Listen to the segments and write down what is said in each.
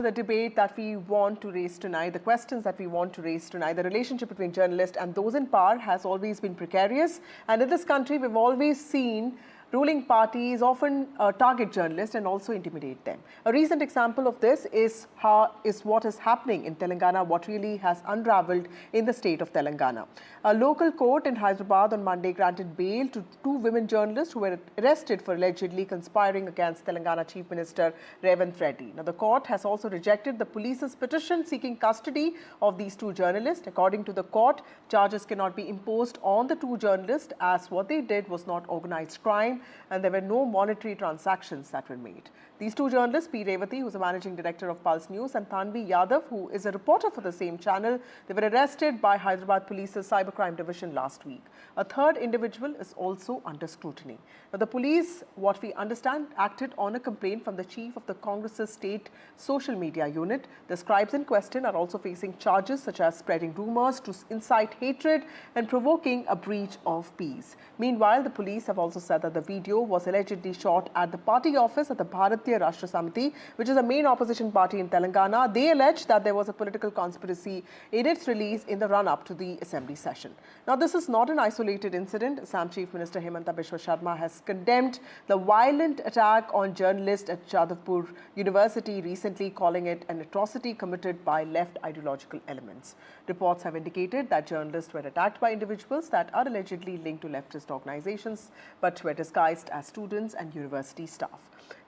The debate that we want to raise tonight, the questions that we want to raise tonight, the relationship between journalists and those in power has always been precarious. And in this country, we've always seen ruling parties often target journalists and also intimidate them. A recent example of this is what is happening in Telangana, what really has unraveled in the state of Telangana. A local court in Hyderabad on Monday granted bail to two women journalists who were arrested for allegedly conspiring against Telangana Chief Minister Revanth Reddy. Now, the court has also rejected the police's petition seeking custody of these two journalists. According to the court, charges cannot be imposed on the two journalists as what they did was not organized crime and there were no monetary transactions that were made. These two journalists, P. Revathi, who is the managing director of Pulse News, and Thanvi Yadav, who is a reporter for the same channel, they were arrested by Hyderabad Police's Cybercrime Division last week. A third individual is also under scrutiny. Now, the police, what we understand, acted on a complaint from the chief of the Congress's state social media unit. The scribes in question are also facing charges such as spreading rumors to incite hatred and provoking a breach of peace. Meanwhile, the police have also said that the video was allegedly shot at the party office at the Bharatiya Rashtra Samiti, which is a main opposition party in Telangana. They allege that there was a political conspiracy in its release in the run-up to the assembly session. Now, this is not an isolated incident. Assam Chief Minister Himanta Biswa Sharma has condemned the violent attack on journalists at Jadavpur University recently, calling it an atrocity committed by left ideological elements. Reports have indicated that journalists were attacked by individuals that are allegedly linked to leftist organizations but were disguised as students and university staff.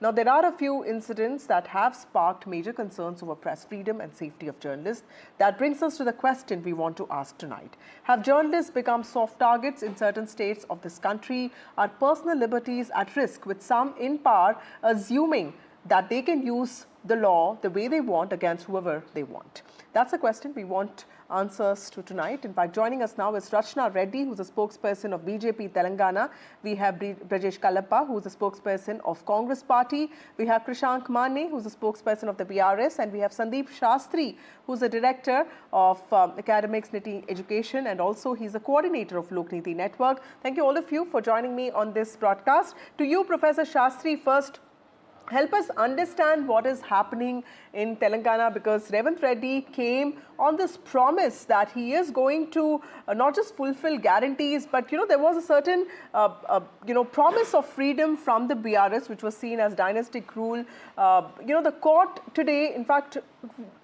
Now, there are a few incidents that have sparked major concerns over press freedom and safety of journalists. That brings us to the question we want to ask tonight. Have journalists become soft targets in certain states of this country? Are personal liberties at risk, with some in power assuming that they can use the law the way they want against whoever they want? That's a question we want answers to tonight. In fact, joining us now is Rachna Reddy, who's a spokesperson of BJP Telangana. We have Brajesh Kallappa, who's a spokesperson of Congress Party. We have Krishank Mane, who's a spokesperson of the BRS. And we have Sandeep Shastri, who's the director of Academics Niti Education. And also, he's the coordinator of Lok Niti Network. Thank you all of you for joining me on this broadcast. To you, Professor Shastri, first, help us understand what is happening in Telangana, because Revanth Reddy came on this promise that he is going to not just fulfill guarantees, but there was a certain promise of freedom from the BRS, which was seen as dynastic rule. The court today, in fact,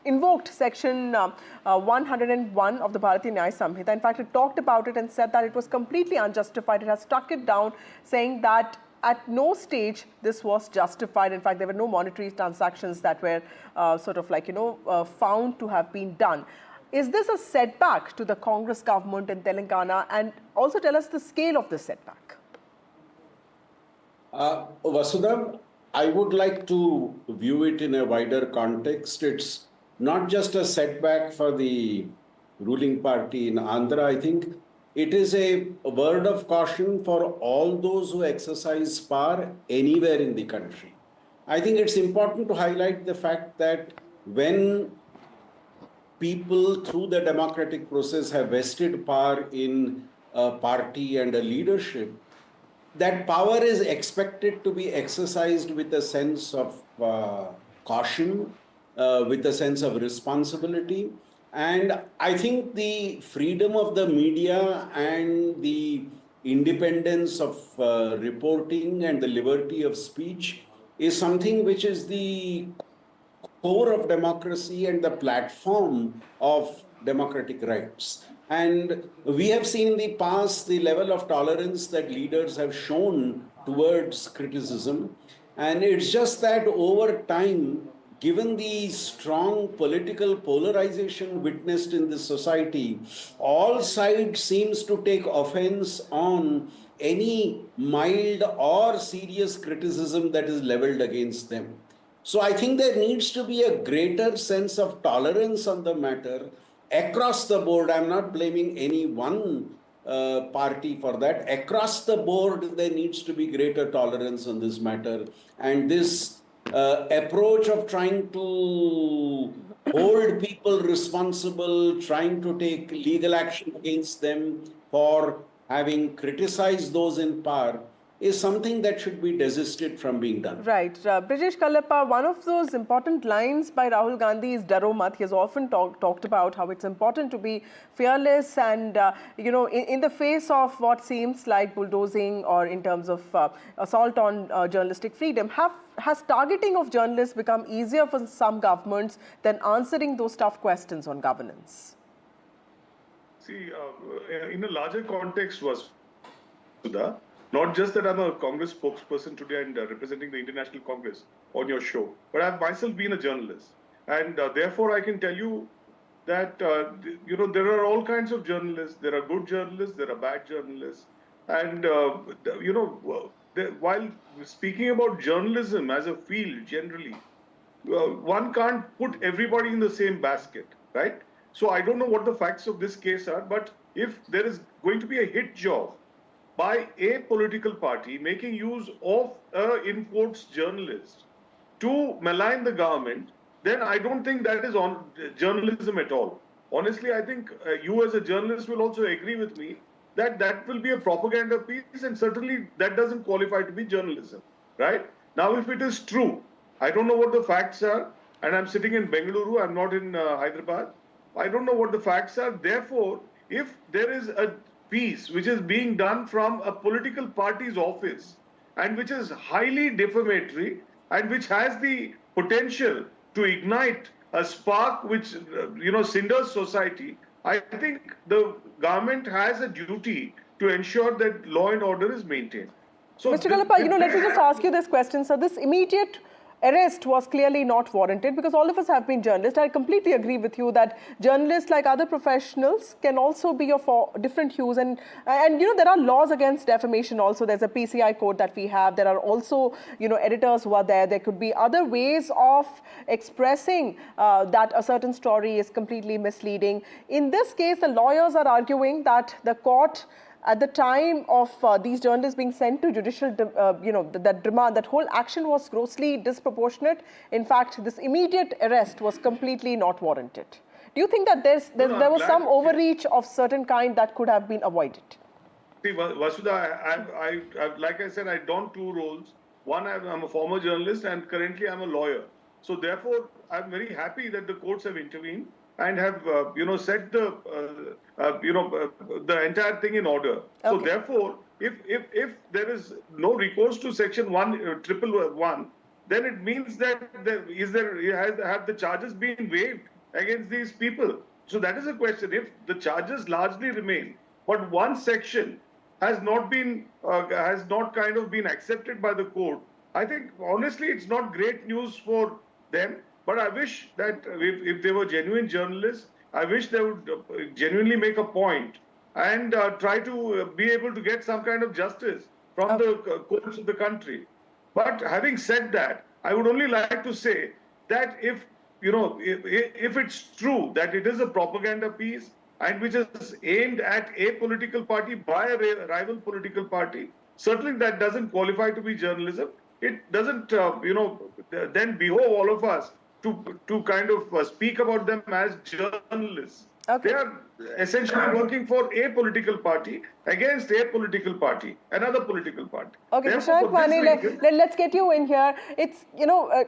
invoked section 101 of the Bharatiya Nyaya Samhita. In fact, it talked about it and said that it was completely unjustified. It has struck it down, saying that at no stage this was justified. In fact, there were no monetary transactions that were found to have been done. Is this a setback to the Congress government in Telangana? And also tell us the scale of this setback. Vasudha, I would like to view it in a wider context. It's not just a setback for the ruling party in Andhra. I think it is a word of caution for all those who exercise power anywhere in the country. I think it's important to highlight the fact that when people through the democratic process have vested power in a party and a leadership, that power is expected to be exercised with a sense of caution, with a sense of responsibility. And I think the freedom of the media and the independence of reporting and the liberty of speech is something which is the core of democracy and the platform of democratic rights. And we have seen in the past the level of tolerance that leaders have shown towards criticism. And it's just that over time, given the strong political polarization witnessed in this society, all sides seems to take offense on any mild or serious criticism that is leveled against them. So I think there needs to be a greater sense of tolerance on the matter across the board. I'm not blaming any one party for that. Across the board, there needs to be greater tolerance on this matter. And this approach of trying to hold people responsible, trying to take legal action against them for having criticized those in power, is something that should be desisted from being done. Right. Brijesh Kallappa, one of those important lines by Rahul Gandhi is Daro Mat. He has often talked about how it's important to be fearless and, in the face of what seems like bulldozing or in terms of assault on journalistic freedom, has targeting of journalists become easier for some governments than answering those tough questions on governance? See, in a larger context, Vasudha, not just that I'm a Congress spokesperson today and representing the International Congress on your show, but I've myself been a journalist. And therefore, I can tell you that, there are all kinds of journalists. There are good journalists, there are bad journalists. And, while speaking about journalism as a field generally, one can't put everybody in the same basket, right? So I don't know what the facts of this case are, but if there is going to be a hit job by a political party making use of in quotes journalist to malign the government, then I don't think that is on journalism at all. Honestly, I think you as a journalist will also agree with me that that will be a propaganda piece, and certainly that doesn't qualify to be journalism, right? Now, if it is true, I don't know what the facts are, and I'm sitting in Bengaluru, I'm not in Hyderabad. I don't know what the facts are. Therefore, if there is a piece which is being done from a political party's office and which is highly defamatory and which has the potential to ignite a spark which cinders society, I think the government has a duty to ensure that law and order is maintained. So Mr. Kallappa, let me just ask you this question. So this immediate arrest was clearly not warranted because all of us have been journalists. I completely agree with you that journalists, like other professionals, can also be of different hues. And there are laws against defamation also. There's a PCI code that we have. There are also, editors who are there. There could be other ways of expressing that a certain story is completely misleading. In this case, the lawyers are arguing that the court, at the time of these journalists being sent to judicial, that remand, that whole action was grossly disproportionate. In fact, this immediate arrest was completely not warranted. Do you think that there was some overreach of certain kind that could have been avoided? See, Vasudha, like I said, I don two roles. One, I'm a former journalist, and currently I'm a lawyer. So therefore, I'm very happy that the courts have intervened and have, set the entire thing in order. Okay. So therefore, if there is no recourse to Section 111, then it means that have the charges been waived against these people? So that is a question. If the charges largely remain, but one section has not been accepted by the court, I think honestly it's not great news for them. But I wish that if they were genuine journalists, I wish they would genuinely make a point and try to be able to get some kind of justice from the courts of the country. But having said that, I would only like to say that if it's true that it is a propaganda piece and which is aimed at a political party by a rival political party, certainly that doesn't qualify to be journalism. It doesn't, then behove all of us to kind of speak about them as journalists. Okay. They are essentially working for a political party against a political party, another political party. Okay, Prashant Mane, let's get you in here. It's,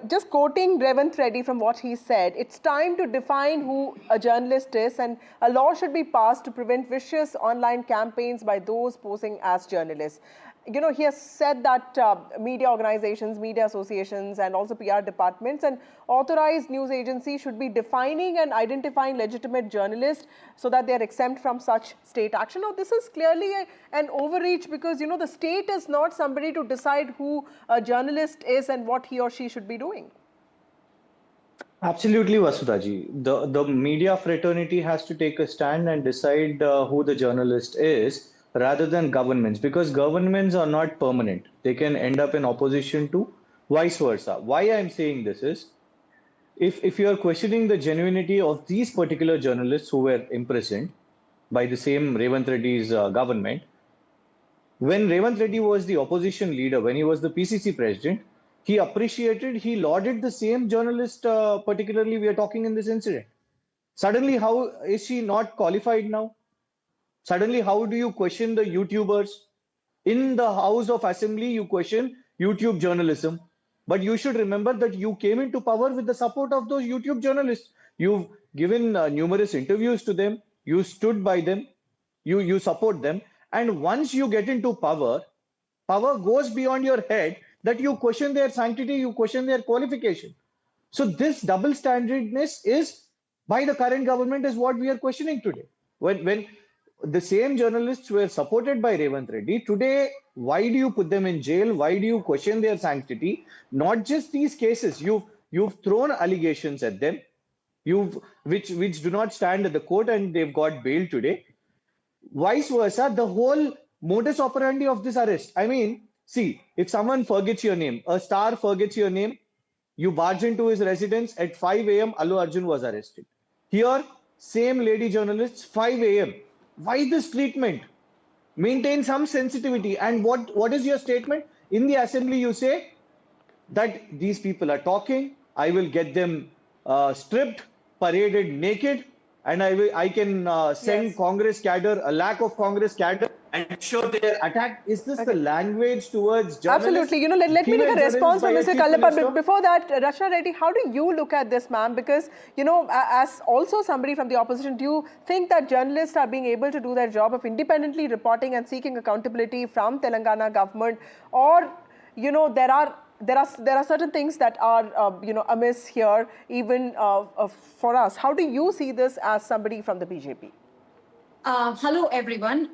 just quoting Revanth Reddy from what he said, it's time to define who a journalist is, and a law should be passed to prevent vicious online campaigns by those posing as journalists. He has said that media organizations, media associations, and also PR departments and authorized news agencies should be defining and identifying legitimate journalists so that they are exempt from such state action. Now, this is clearly an overreach because, the state is not somebody to decide who a journalist is and what he or she should be doing. Absolutely, Vasudhaji. The media fraternity has to take a stand and decide who the journalist is, rather than governments, because governments are not permanent. They can end up in opposition to vice versa. Why I'm saying this is, if you are questioning the genuinity of these particular journalists who were imprisoned by the same Revanth Reddy's government, when Revanth Reddy was the opposition leader, when he was the PCC president, he lauded the same journalist, particularly we are talking in this incident. Suddenly, how is she not qualified now? Suddenly, how do you question the YouTubers? In the House of Assembly, you question YouTube journalism. But you should remember that you came into power with the support of those YouTube journalists. You've given numerous interviews to them. You stood by them. You support them. And once you get into power, power goes beyond your head that you question their sanctity, you question their qualification. So this double standardness is by the current government is what we are questioning today. When the same journalists were supported by Revanth Reddy, today why do you put them in jail? Why do you question their sanctity? Not just these cases. You've thrown allegations at them, which do not stand at the court, and they've got bail today. Vice versa, the whole modus operandi of this arrest. I mean, see, if someone forgets your name, a star forgets your name, you barge into his residence at 5 a.m. Allu Arjun was arrested. Here, same lady journalists, 5 a.m. Why this treatment? Maintain some sensitivity. And what is your statement? In the assembly, you say that these people are talking. I will get them stripped, paraded naked, and I can send Yes. Congress cadre, a lack of Congress cadre, and show their attack. Is this the language towards journalists? Absolutely. Let me Female take a response journalists from by a Mr. chief Kallappa. minister? But before that, Rachna Reddy, how do you look at this, ma'am? Because, as also somebody from the opposition, do you think that journalists are being able to do their job of independently reporting and seeking accountability from Telangana government? Or, there are certain things that are, amiss here, even for us. How do you see this as somebody from the BJP? Hello, everyone.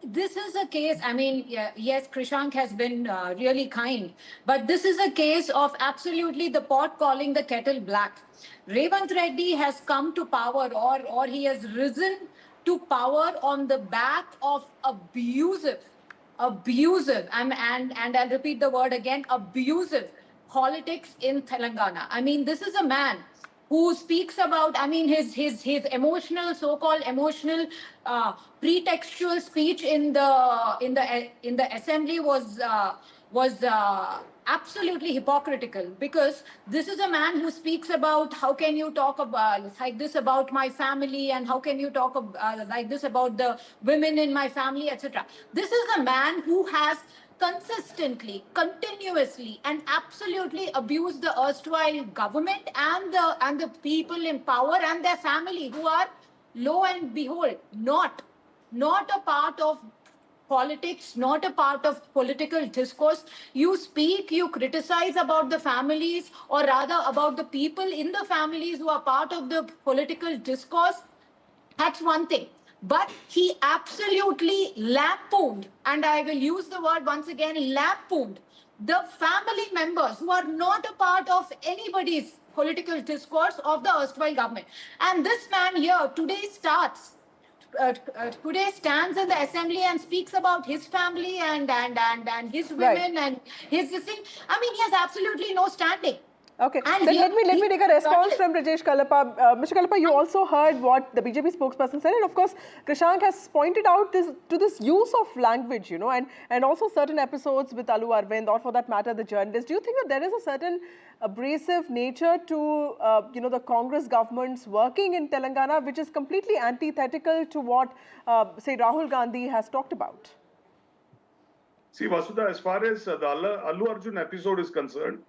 This is a case, I mean, yes, Krishank has been really kind, but this is a case of absolutely the pot calling the kettle black. Revanth Reddy has come to power, or he has risen to power on the back of abusive, and I'll repeat the word again, abusive politics in Telangana. I mean, this is a man who speaks about, I mean, his emotional, so-called emotional, pretextual speech in the assembly was absolutely hypocritical, because this is a man who speaks about how can you talk about like this about my family, and how can you talk like this about the women in my family, etc. This is a man who has consistently, continuously, and absolutely abused the erstwhile government and the people in power and their family, who are, lo and behold, not a part of politics, not a part of political discourse. You speak, you criticize about the families, or rather about the people in the families who are part of the political discourse. That's one thing. But he absolutely lampooned, and I will use the word once again, lampooned, the family members who are not a part of anybody's political discourse of the erstwhile government. And this man here today today stands in the assembly and speaks about his family and his women, Right. and his this thing. I mean, he has absolutely no standing. Okay, And then here let me take a response he- from Rajesh Kallappa. Mr. Kallappa, you also heard what the BJP spokesperson said, and of course, Krishank has pointed out this use of language, and also certain episodes with Allu Arvind, or for that matter, the journalist. Do you think that there is a certain abrasive nature to the Congress government's working in Telangana, which is completely antithetical to what say Rahul Gandhi has talked about? See, Vasudha, as far as the Allu Arjun episode is concerned,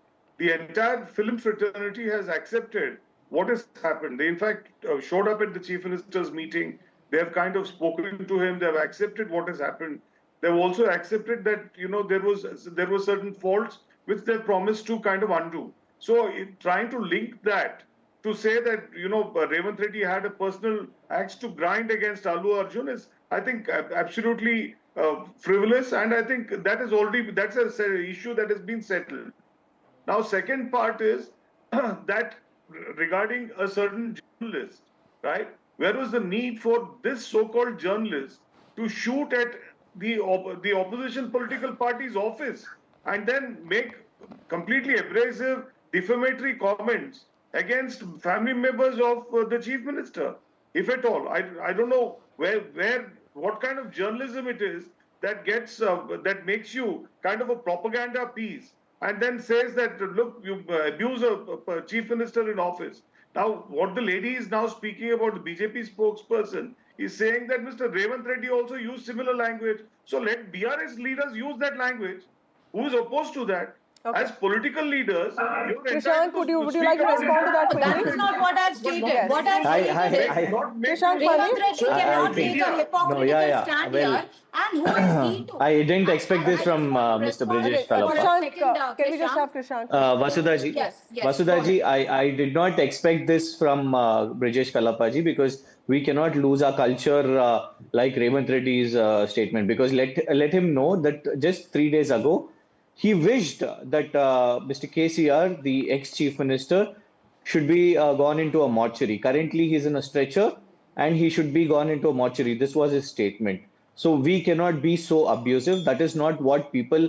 the entire film fraternity has accepted what has happened. They, in fact, showed up at the Chief Minister's meeting. They have kind of spoken to him. They have accepted what has happened. They have also accepted that, there were certain faults which they promised to kind of undo. So, trying to link that to say that, Revanth Reddy had a personal axe to grind against Allu Arjun is, I think, absolutely frivolous. And I think that's an issue that has been settled. Now, second part is that regarding a certain journalist, right? Where was the need for this so-called journalist to shoot at the opposition political party's office and then make completely abrasive, defamatory comments against family members of the chief minister? If at all, I don't know what kind of journalism it is that that makes you kind of a propaganda piece, and then says that, look, you abuse a chief minister in office. Now, what the lady is now speaking about, the BJP spokesperson, is saying that Mr. Revanth Reddy also used similar language. So let BRS leaders use that language. Who is opposed to that? Okay. As political leaders, you're Krishank, entitled would you speak like to about respond to that it. That quickly? is not what I've stated. Yes. What I've stated is Not make Krishank, you- Revanth Reddy So- cannot I take think- a hypocritical No, yeah. stand Well, here. And who is he to? I didn't expect this from Mr. Brijesh Kalappa. Krishank, can we just have Krishank? Vasudha ji, Yes, yes, Vasudha go ji, I did not expect this from Brijesh Kalappa ji because we cannot lose our culture like Revanth Reddy's statement, because let him know that just 3 days ago he wished that Mr. KCR, the ex-chief minister, should be gone into a mortuary. Currently, he's in a stretcher and he should be gone into a mortuary. This was his statement. So we cannot be so abusive. That is not what people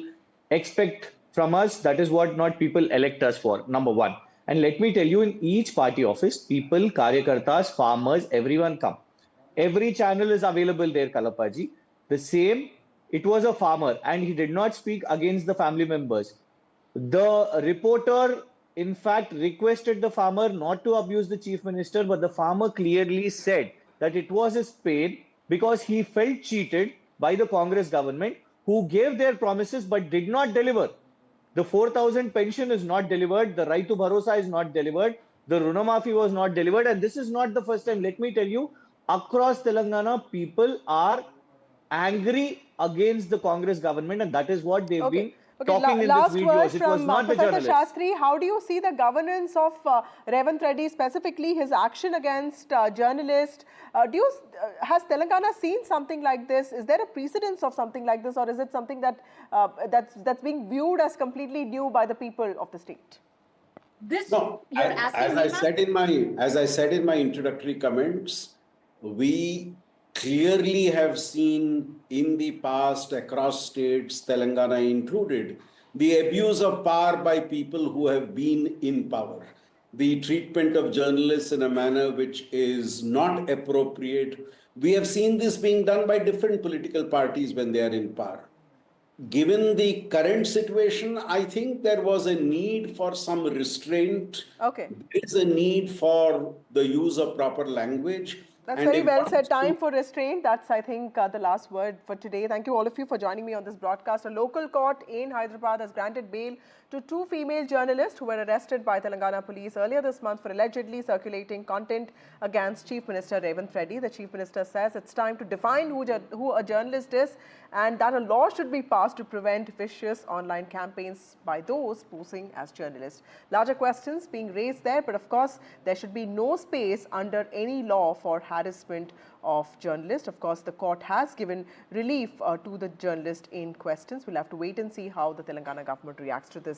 expect from us. That is what not people elect us for, number one. And let me tell you, in each party office, people, karyakartas, farmers, everyone come. Every channel is available there, Kalappaji. The same, it was a farmer and he did not speak against the family members. The reporter, in fact, requested the farmer not to abuse the chief minister, but the farmer clearly said that it was his pain because he felt cheated by the Congress government, who gave their promises but did not deliver. The 4,000 pension is not delivered. The right to Bharosa is not delivered. The Runamafi was not delivered. And this is not the first time. Let me tell you, across Telangana, people are angry against the Congress government, and that is what they've been talking in last these word videos. It was from not the Professor journalists. Shastri. How do you see the governance of Revanth Reddy, specifically his action against journalists? Has Telangana seen something like this? Is there a precedence of something like this, or is it something that that's being viewed as completely new by the people of the state? This No, you're asking me, ma'am? as I said in my introductory comments, we clearly have seen in the past across states, Telangana included, the abuse of power by people who have been in power, the treatment of journalists in a manner which is not appropriate. We have seen this being done by different political parties when they are in power. Given the current situation, I think there was a need for some restraint. Okay. There is a need for the use of proper language. That's And very if well one said. Time to- for restraint. That's, I think, the last word for today. Thank you all of you for joining me on this broadcast. A local court in Hyderabad has granted bail to 2 female journalists who were arrested by Telangana police earlier this month for allegedly circulating content against Chief Minister Revanth Reddy. The Chief Minister says it's time to define who a journalist is, and that a law should be passed to prevent vicious online campaigns by those posing as journalists. Larger questions being raised there, but of course, there should be no space under any law for harassment of journalists. Of course, the court has given relief to the journalist in questions. We'll have to wait and see how the Telangana government reacts to this.